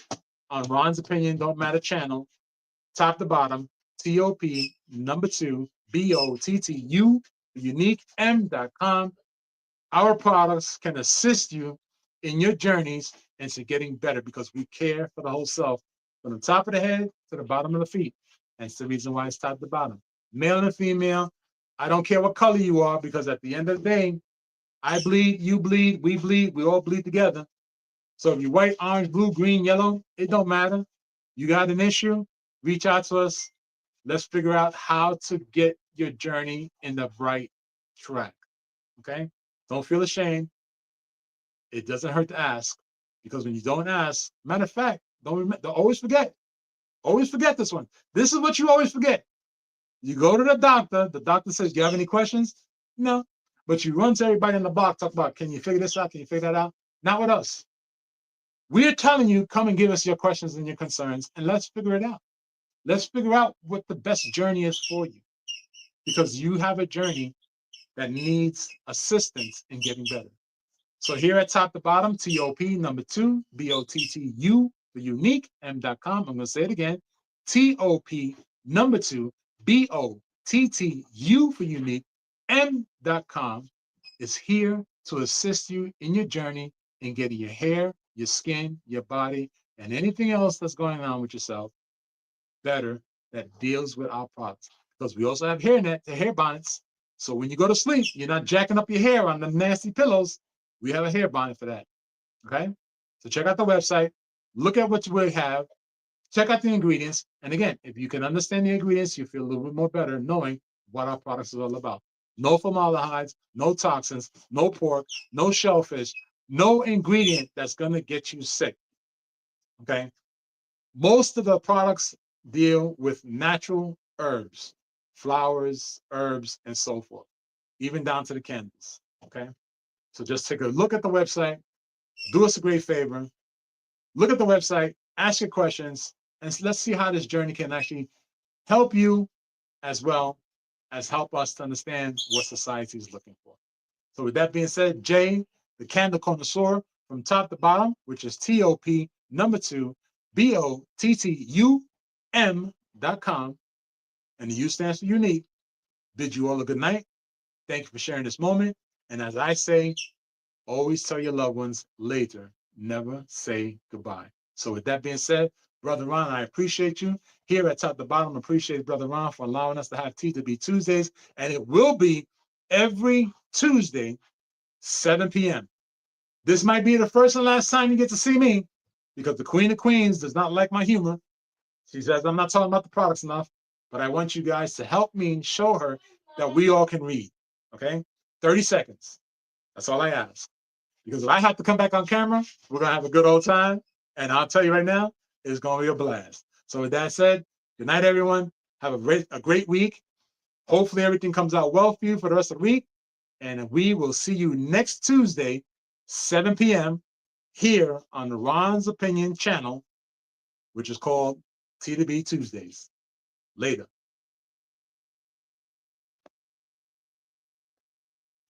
on Ron's Opinion Don't Matter channel, top to bottom, TOP number 2, BOTTU, uniquem.com. Our products can assist you in your journeys into getting better because we care for the whole self from the top of the head to the bottom of the feet. And it's the reason why it's top to bottom. Male and female, I don't care what color you are because at the end of the day, I bleed, you bleed, we all bleed together. So if you're white, orange, blue, green, yellow, it don't matter. You got an issue, reach out to us. Let's figure out how to get your journey in the right track. Okay? Don't feel ashamed. It doesn't hurt to ask because when you don't ask, matter of fact, don't always forget. Always forget this one. This is what you always forget. You go to the doctor says, do you have any questions? No. But you run to everybody in the block, talk about, can you figure this out? Can you figure that out? Not with us. We're telling you, come and give us your questions and your concerns, and let's figure it out. Let's figure out what the best journey is for you because you have a journey that needs assistance in getting better. So here at top to bottom, TOP number 2, BOTTU, for uniquem.com. I'm going to say it again. TOP number 2 BOTTU for unique M.com is here to assist you in your journey in getting your hair, your skin, your body, and anything else that's going on with yourself better that deals with our products. Because we also have hair bonnets. So when you go to sleep, you're not jacking up your hair on the nasty pillows. We have a hair bonnet for that. Okay? So check out the website, look at what we have, check out the ingredients. And again, if you can understand the ingredients, you feel a little bit more better knowing what our products are all about. No formaldehydes, no toxins, no pork, no shellfish, no ingredient that's going to get you sick. Okay? Most of the products deal with natural herbs, flowers, herbs, and so forth, even down to the candles. Okay? So just take a look at the website, do us a great favor, look at the website, ask your questions, and let's see how this journey can actually help you as well as help us to understand what society is looking for. So with that being said, Jay, the candle connoisseur from top to bottom, which is TOP number 2 BOTTUM.com, and the U stands for unique, bid you all a good night. Thank you for sharing this moment. And as I say, always tell your loved ones later, never say goodbye. So with that being said, Brother Ron, I appreciate you. Here at Top to Bottom, appreciate Brother Ron for allowing us to have T2B Tuesdays. And it will be every Tuesday, 7 p.m. This might be the first and last time you get to see me because the Queen of Queens does not like my humor. She says, I'm not talking about the products enough, but I want you guys to help me show her that we all can read. Okay? 30 seconds. That's all I ask. Because if I have to come back on camera, we're going to have a good old time. And I'll tell you right now, it's going to be a blast. So with that said, good night, everyone. Have a great week. Hopefully everything comes out well for you for the rest of the week. And we will see you next Tuesday, 7 p.m. here on the Ron's Opinion channel, which is called T2B Tuesdays. Later.